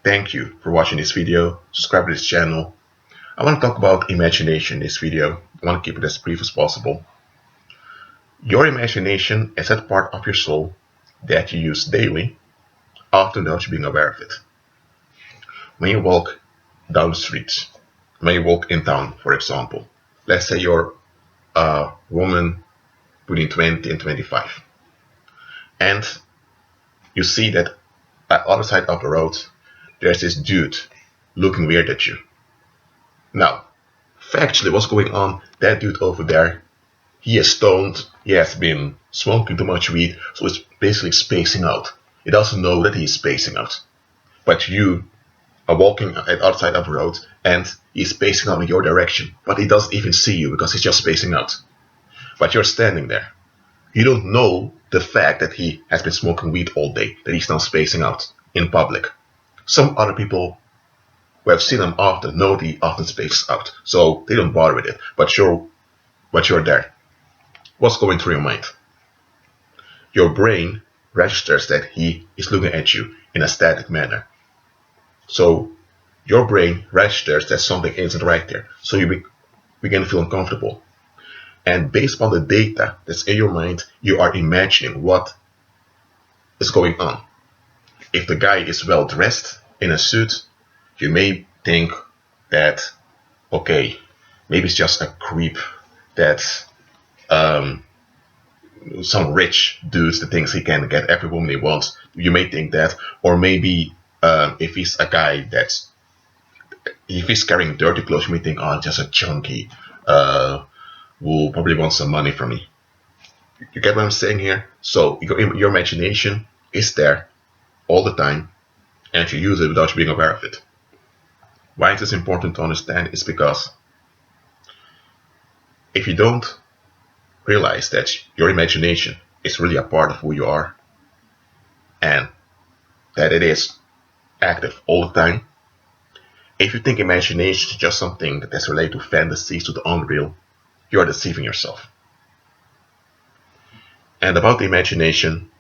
Thank you for watching this video. Subscribe to this channel. I want to talk about imagination in this video. I want to keep it as brief as possible. Your imagination is that part of your soul that you use daily, often without you being aware of it. When you walk down the streets, when you walk in town, for example, let's say you're a woman between 20 and 25, and you see that at the other side of the road, there's this dude looking weird at you. Now, factually, what's going on? That dude over there, he is stoned, he has been smoking too much weed, so he's basically spacing out. He doesn't know that he's spacing out. But you are walking at the other side of the road, and he's spacing out in your direction, but he doesn't even see you because he's just spacing out. But you're standing there. You don't know the fact that he has been smoking weed all day, that he's now spacing out in public. Some other people who have seen him often know that he often spaces out, so they don't bother with it. But you're there. What's going through your mind? Your brain registers that he is looking at you in a static manner. So your brain registers that something isn't right there. So you begin to feel uncomfortable. And based on the data that's in your mind, you are imagining what is going on. If the guy is well dressed in a suit, you may think that, okay, maybe it's just a creep, that some rich dudes that thinks he can get every woman he wants. You may think that. Or maybe if he's a guy if he's carrying dirty clothes, you may think, oh, just a junkie who probably wants some money from me. You get what I'm saying here? So your imagination is there all the time, and you use it without you being aware of it. Why it is important to understand is because if you don't realize that your imagination is really a part of who you are, and that it is active all the time, if you think imagination is just something that is related to fantasies, to the unreal, you are deceiving yourself. And about the imagination,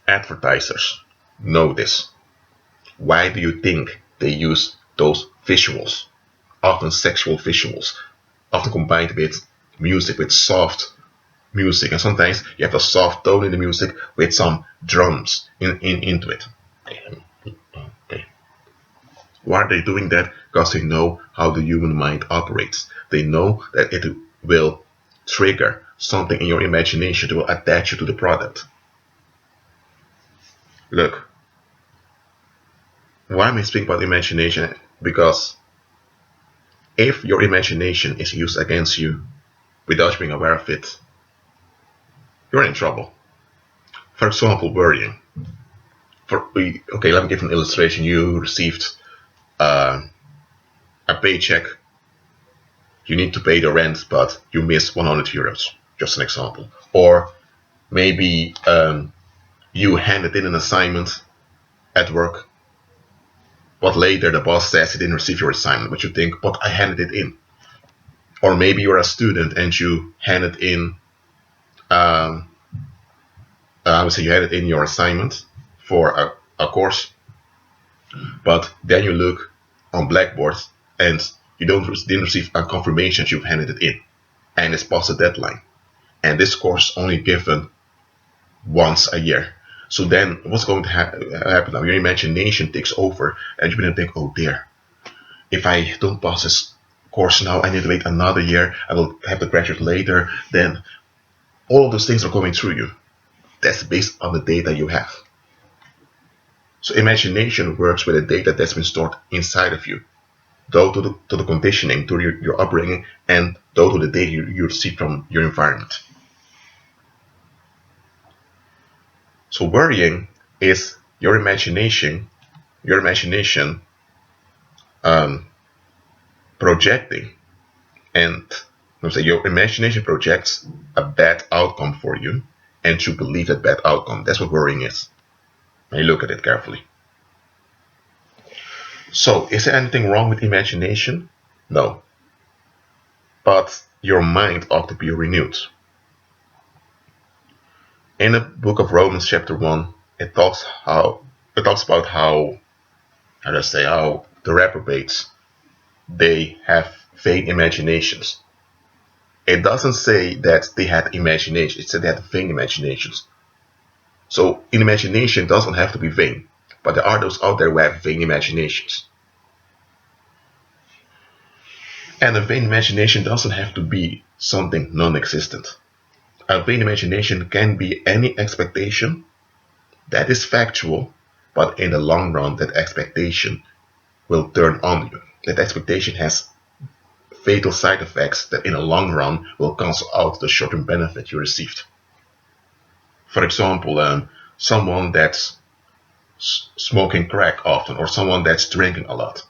advertisers know this. Why do you think they use those visuals, often sexual visuals, often combined with music, with soft music, and sometimes you have a soft tone in the music with some drums into it. Okay. Why are they doing that? Because they know how the human mind operates. They know that it will trigger something in your imagination that will attach you to the product. Look, why am I speaking about imagination? Because if your imagination is used against you without being aware of it, you're in trouble. For example, worrying. Okay, let me give an illustration. You received a paycheck. You need to pay the rent, but you miss 100 euros. Just an example. Or maybe you handed in an assignment at work, but later the boss says he didn't receive your assignment, but you think, but I handed it in. Or maybe you're a student and you handed in, I would say you handed in your assignment for a course, but then you look on Blackboard and you didn't receive a confirmation that you've handed it in, and it's past the deadline. And this course is only given once a year. So then what's going to happen now? Your imagination takes over and you're going to think, oh dear, if I don't pass this course now, I need to wait another year, I will have to graduate later. Then all of those things are going through you. That's based on the data you have. So imagination works with the data that's been stored inside of you, due to the conditioning, to your upbringing, and due to the data you receive from your environment. So worrying is your imagination projecting, and your imagination projects a bad outcome for you, and you believe that bad outcome. That's what worrying is. And you look at it carefully. So, is there anything wrong with imagination? No. But your mind ought to be renewed. In the book of Romans chapter 1, it talks about how I just say, oh, the reprobates, they have vain imaginations. It doesn't say that they had imagination, it said they had vain imaginations. So an imagination doesn't have to be vain, but there are those out there who have vain imaginations. And a vain imagination doesn't have to be something non-existent. A vain imagination can be any expectation that is factual, but in the long run that expectation will turn on you. That expectation has fatal side effects that in the long run will cancel out the short-term benefit you received. For example, someone that's smoking crack often, or someone that's drinking a lot.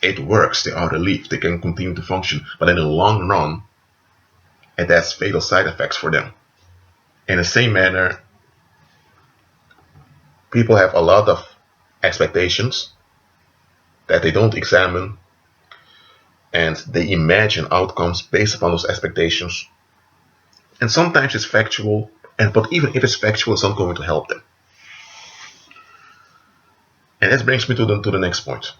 It works, they are relieved, they can continue to function, but in the long run, it has fatal side effects for them. In the same manner, people have a lot of expectations that they don't examine, and they imagine outcomes based upon those expectations. And sometimes it's factual, but even if it's factual, it's not going to help them. And that brings me to the next point.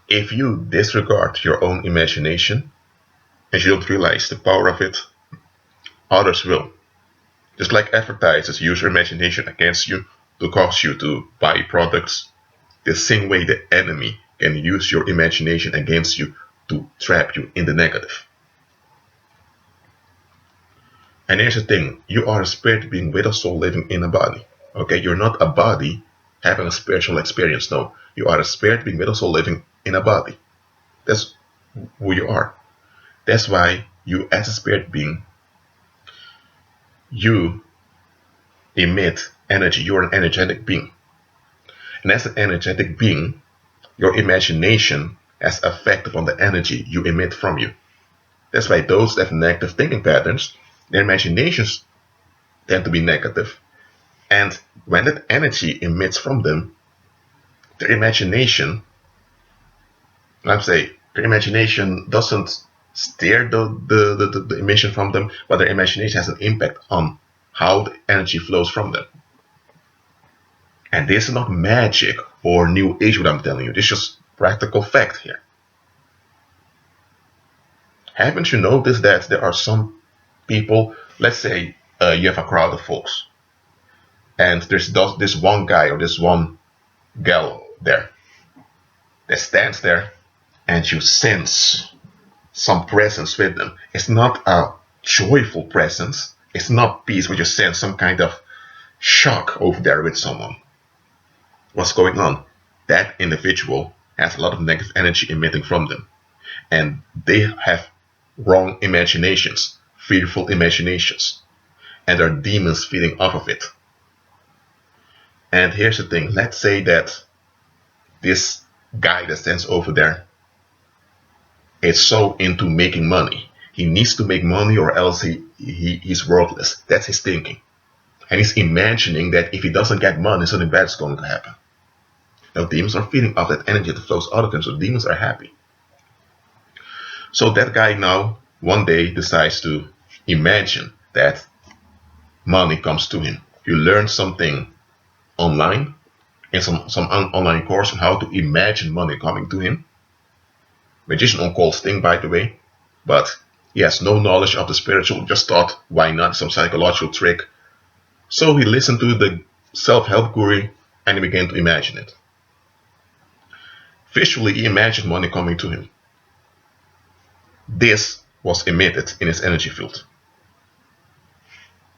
If you disregard your own imagination and you don't realize the power of it, others will. Just like advertisers use your imagination against you to cause you to buy products, the same way the enemy can use your imagination against you to trap you in the negative. And here's the thing, you are a spirit being with a soul living in a body. Okay, you're not a body having a spiritual experience. No, you are a spirit being with a soul living in a body. That's who you are. That's why you, as a spirit being, you emit energy. You're an energetic being. And as an energetic being, your imagination has effect upon the energy you emit from you. That's why those that have negative thinking patterns, their imaginations tend to be negative. And when that energy emits from them, their imagination, their imagination doesn't steer the emission from them, but their imagination has an impact on how the energy flows from them. And this is not magic or new age what I'm telling you, this is just practical fact here. Haven't you noticed that there are some people, let's say you have a crowd of folks, and there's this one guy or this one gal there that stands there, and you sense some presence with them. It's not a joyful presence, it's not peace, but you sense some kind of shock over there with someone. What's going on? That individual has a lot of negative energy emitting from them, and they have wrong imaginations, fearful imaginations, and there are demons feeding off of it. And here's the thing, let's say that this guy that stands over there is so into making money. He needs to make money or else he's worthless. That's his thinking. And he's imagining that if he doesn't get money, something bad is going to happen. Now demons are feeding off that energy that flows out of them, so demons are happy. So that guy now, one day, decides to imagine that money comes to him. You learn something online, in some online course on how to imagine money coming to him. Magician on call's thing, by the way, but he has no knowledge of the spiritual, just thought, why not, some psychological trick. So he listened to the self-help guru and he began to imagine it. Visually, he imagined money coming to him. This was emitted in his energy field.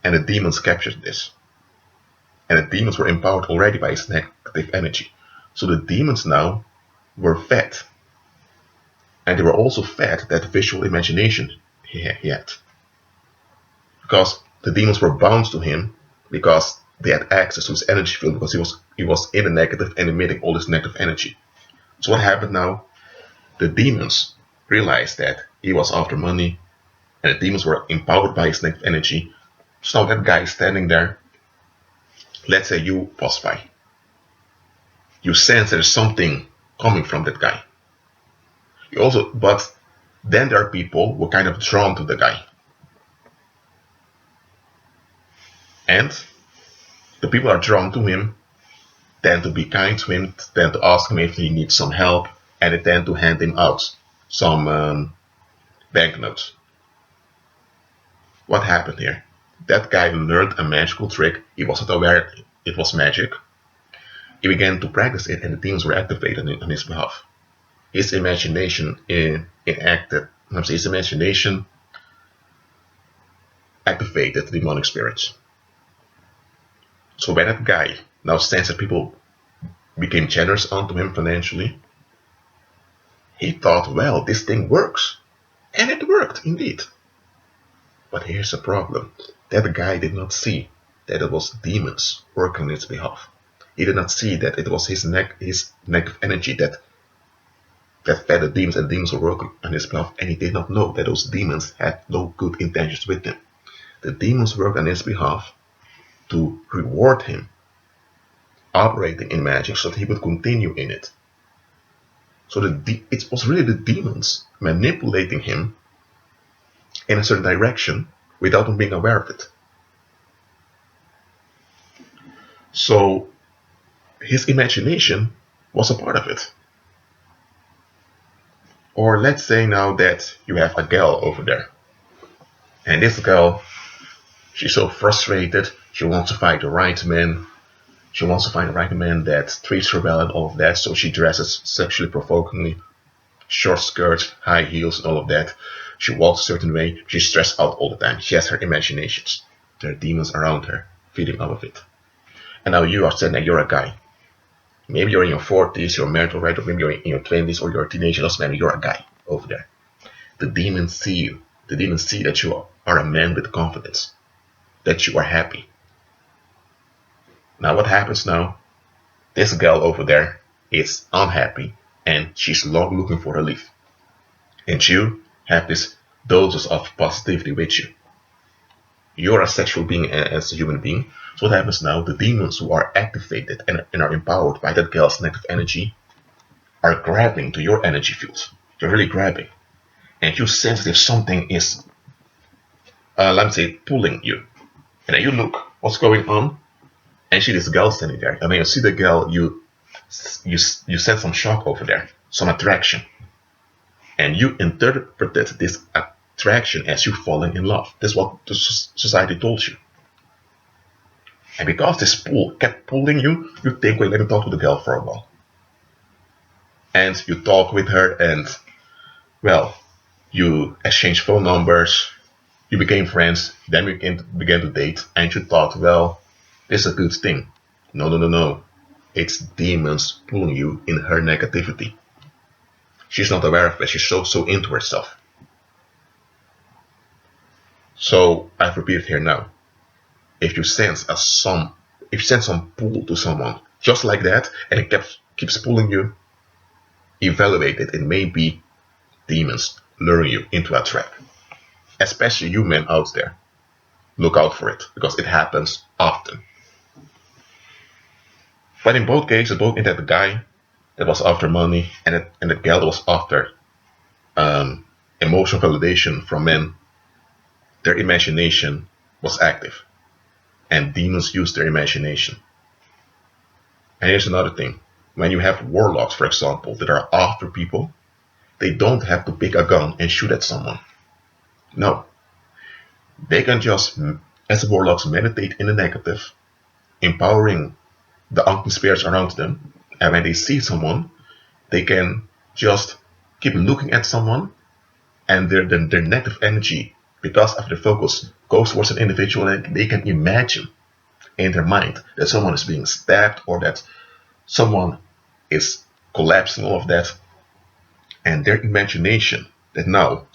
And the demons captured this. And the demons were empowered already by his negative energy. So the demons now were fed. And they were also fed that visual imagination he had. Because the demons were bound to him, because they had access to his energy field, because he was in the negative and emitting all this negative energy. So what happened now? The demons realized that he was after money, and the demons were empowered by his negative energy. So now that guy is standing there. Let's say you pass by. You sense there's something coming from that guy. But then there are people who are kind of drawn to the guy. And the people are drawn to him tend to be kind to him, tend to ask him if he needs some help, and they tend to hand him out some banknotes. What happened here? That guy learned a magical trick. He wasn't aware it was magic. He began to practice it, and the demons were activated on his behalf. His imagination his imagination activated the demonic spirits. So when that guy now sensed that people became generous unto him financially, he thought, well, this thing works. And it worked, indeed. But here's the problem. That guy did not see that it was demons working on his behalf. He did not see that it was his negative energy that fed the demons, and demons were working on his behalf, and he did not know that those demons had no good intentions with him. The demons worked on his behalf to reward him operating in magic so that he would continue in it. So it was really the demons manipulating him in a certain direction without him being aware of it. So his imagination was a part of it. Or let's say now that you have a gal over there, and this gal, she's so frustrated, she wants to find the right man. She wants to find the right man that treats her well and all of that, so she dresses sexually provokingly, short skirts, high heels, and all of that. She walks a certain way, she's stressed out all the time. She has her imaginations. There are demons around her, feeding off of it. And now you are saying that you're a guy. Maybe you're in your 40s, you're married already, or maybe you're in your 20s, or you're a teenager, doesn't matter, you're a guy over there. The demons see you. The demons see that you are a man with confidence, that you are happy. Now what happens now? This girl over there is unhappy, and she's looking for relief. And you have this doses of positivity with you. You're a sexual being as a human being. So what happens now? The demons who are activated and are empowered by that girl's negative energy are grabbing to your energy fields. They're really grabbing. And you sense that if something is, let's say, pulling you. And then you look, what's going on? And see this girl standing there. And when you see the girl, you sense some shock over there, some attraction. And you interpreted this attraction as you falling in love. That's what the society told you. And because this pull kept pulling you, you think, wait, let me talk to the girl for a while. And you talk with her, and, well, you exchange phone numbers, you became friends, then you began to date, and you thought, well, this is a good thing. No. It's demons pulling you in her negativity. She's not aware of it. She's so into herself. So I've repeated here now. If you sense some pull to someone just like that, and it keeps pulling you, evaluate it. It may be demons luring you into a trap. Especially you men out there. Look out for it, because it happens often. But in both cases, both in that guy that was after money and the girl that was after emotional validation from men, their imagination was active. And demons use their imagination. And here's another thing. When you have warlocks, for example, that are after people, they don't have to pick a gun and shoot at someone. No. They can just, as warlocks, meditate in the negative, empowering the unclean spirits around them. And when they see someone, they can just keep looking at someone, and their negative energy, because of their focus, goes towards an individual, and they can imagine in their mind that someone is being stabbed, or that someone is collapsing, all of that. And their imagination that now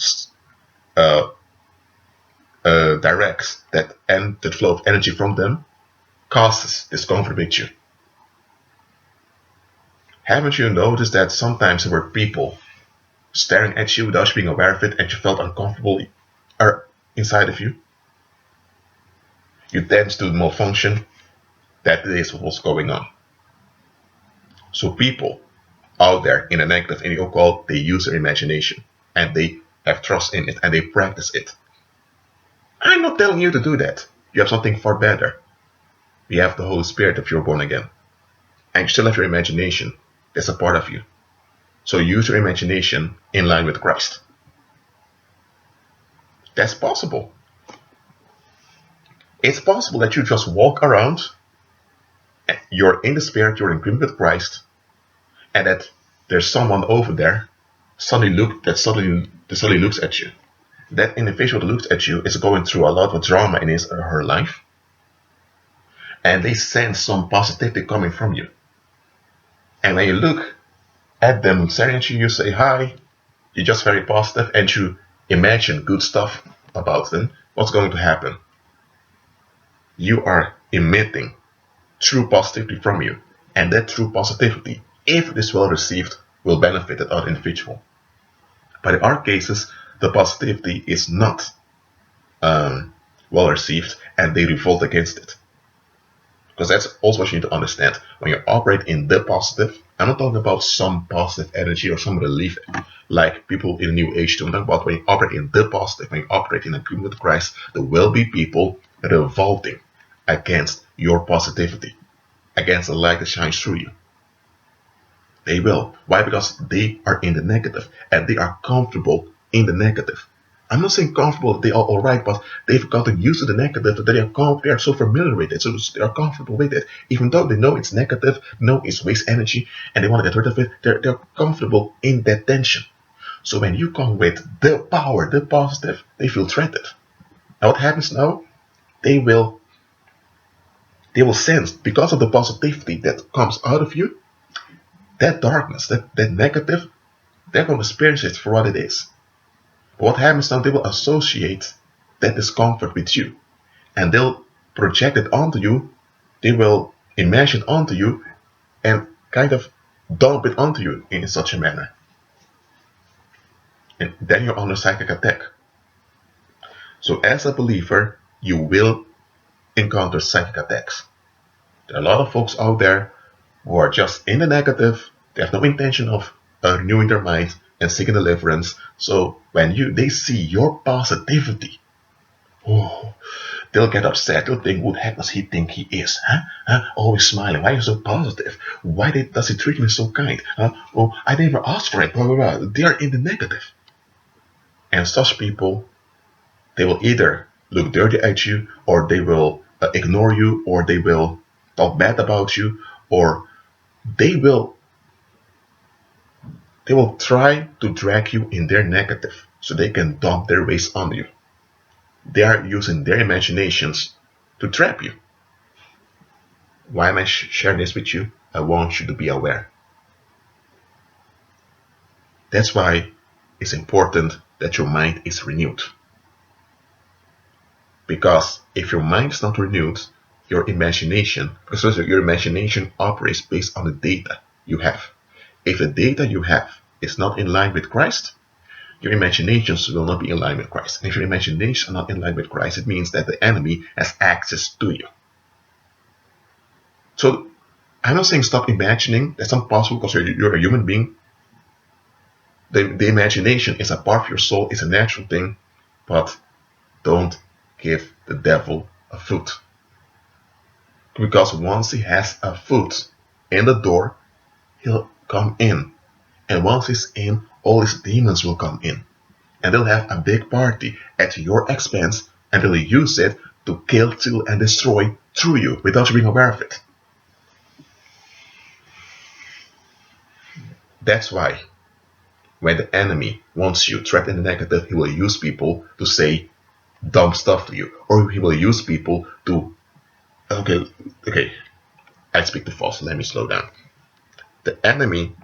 directs the flow of energy from them causes discomfort with you. Haven't you noticed that sometimes there were people staring at you without you being aware of it, and you felt uncomfortable inside of you? You tend to malfunction. That is what's going on. So people out there in the negative, in the occult, they use their imagination, and they have trust in it, and they practice it. I'm not telling you to do that. You have something far better. You have the Holy Spirit if you're born again. and you still have your imagination. That's a part of you. So use your imagination in line with Christ. That's possible. It's possible that you just walk around, you're in the spirit, you're in agreement with Christ, and that there's someone over there that suddenly looks at you. That individual that looks at you is going through a lot of drama in his or her life, and they sense some positivity coming from you. And when you look at them staring at you, you say hi, you're just very positive, and you imagine good stuff about them. What's going to happen? You are emitting true positivity from you, and that true positivity, if it is well received, will benefit that other individual. But in our cases, the positivity is not well received, and they revolt against it. Because that's also what you need to understand. When you operate in the positive, I'm not talking about some positive energy or some relief like people in the New Age do. I'm talking about when you operate in the positive, when you operate in agreement with Christ, there will be people revolting against your positivity, against the light that shines through you. They will. Why? Because they are in the negative, and they are comfortable in the negative. I'm not saying comfortable, they are alright, but they've gotten used to the negative, that they are so familiar with it, so they are comfortable with it. Even though they know it's negative, know it's waste energy, and they want to get rid of it, they're comfortable in that tension. So when you come with the power, the positive, they feel threatened. And what happens now? They will sense, because of the positivity that comes out of you, that darkness, that negative, they're going to experience it for what it is. But what happens now, they will associate that discomfort with you, and they'll project it onto you, they will imagine it onto you, and kind of dump it onto you in such a manner. And then you're under psychic attack. So as a believer, you will encounter psychic attacks. There are a lot of folks out there who are just in the negative, they have no intention of renewing their mind and seeking deliverance. So when they see your positivity, they'll get upset. They'll think, who the heck does he think he is? Always smiling. Why are you so positive? Why does he treat me so kind? Oh, I never asked for it. Blah, blah, blah. They are in the negative. And such people, they will either look dirty at you, or they will ignore you, or they will talk bad about you, or they will try to drag you in their negative so they can dump their waste on you. They are using their imaginations to trap you. Why am I sharing this with you? I want you to be aware. That's why it's important that your mind is renewed. Because if your mind is not renewed, your imagination operates based on the data you have. If the data you have is not in line with Christ, your imaginations will not be in line with Christ. And if your imaginations are not in line with Christ, it means that the enemy has access to you. So I'm not saying stop imagining. That's not possible because you're a human being. The imagination is a part of your soul, it's a natural thing, but don't give the devil a foot. Because once he has a foot in the door, he'll come in. And once he's in, all his demons will come in. And they'll have a big party at your expense, and they'll use it to kill, steal, and destroy through you without you being aware of it. That's why when the enemy wants you trapped in the negative, he will use people to say dumb stuff to you, or he will use people to okay, I speak too fast, let me slow down. The enemy,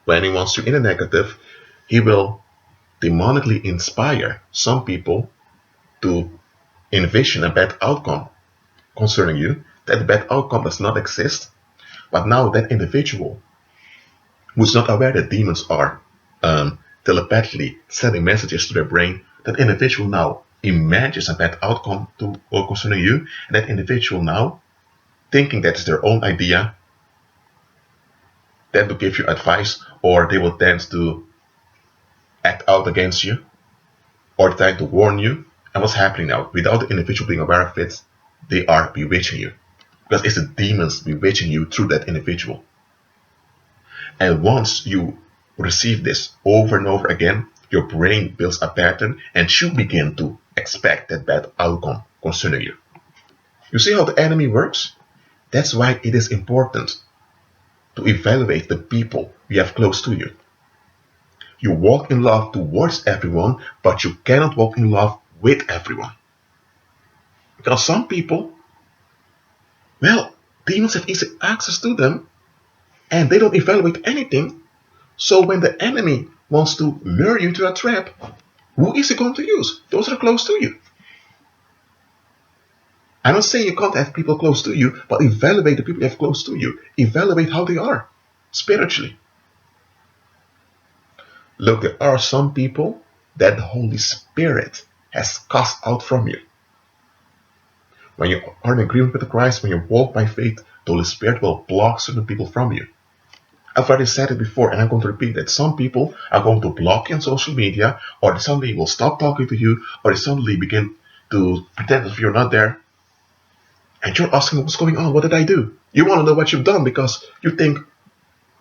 when he wants you in the negative, he will demonically inspire some people to envision a bad outcome concerning you. That bad outcome does not exist, but now that individual who's not aware that demons are telepathically sending messages to their brain, that individual now imagines a bad outcome concerning you, and that individual now, thinking that is their own idea, tend to give you advice, or they will tend to act out against you, or trying to warn you. And what's happening now? Without the individual being aware of it, they are bewitching you. because it's the demons bewitching you through that individual. And once you receive this over and over again, your brain builds a pattern and you begin to expect that bad outcome concerning you. You see how the enemy works? That's why it is important to evaluate the people you have close to you. You walk in love towards everyone, but you cannot walk in love with everyone. Because some people, well, demons have easy access to them and they don't evaluate anything. So when the enemy wants to lure you into a trap, who is he going to use? Those that are close to you. I'm not saying you can't have people close to you, but evaluate the people you have close to you. Evaluate how they are spiritually. Look, there are some people that the Holy Spirit has cast out from you. When you are in agreement with Christ, when you walk by faith, the Holy Spirit will block certain people from you. I've already said it before, and I'm going to repeat that some people are going to block you on social media, or they suddenly will stop talking to you, or they suddenly begin to pretend as if you're not there. And you're asking, what's going on? What did I do? You want to know what you've done because you think,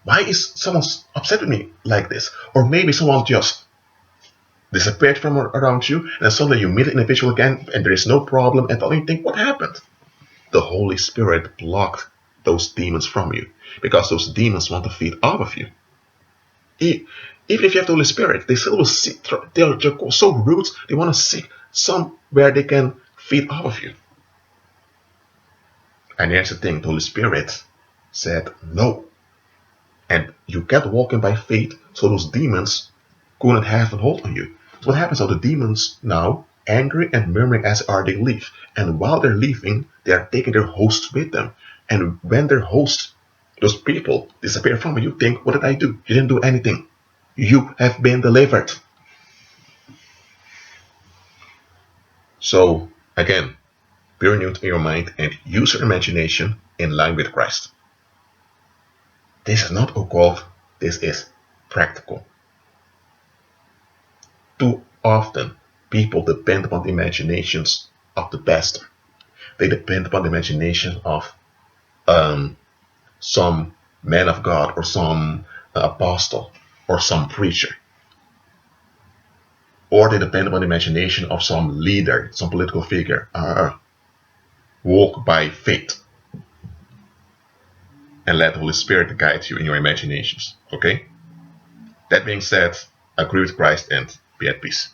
why is someone upset with me like this? Or maybe someone just disappeared from around you, and then suddenly you meet an individual again, and there is no problem, and then you think, what happened? The Holy Spirit blocked those demons from you, because those demons want to feed off of you. Even if you have the Holy Spirit, they still will seek, they're so rude, they want to seek somewhere they can feed off of you. And here's the thing, the Holy Spirit said no. And you kept walking by faith, so those demons couldn't have a hold on you. So what happens are the demons now, angry and murmuring as they leave. And while they're leaving, they are taking their hosts with them. And when their hosts, those people, disappear from you, you think, what did I do? You didn't do anything. You have been delivered. So, again, be renewed in your mind and use your imagination in line with Christ. This is not occult, this is practical. Too often, people depend upon the imaginations of the pastor. They depend upon the imagination of some man of God or some apostle or some preacher. Or they depend upon the imagination of some leader, some political figure. Walk by faith. And let the Holy Spirit guide you in your imaginations. Okay? That being said, agree with Christ and be at peace.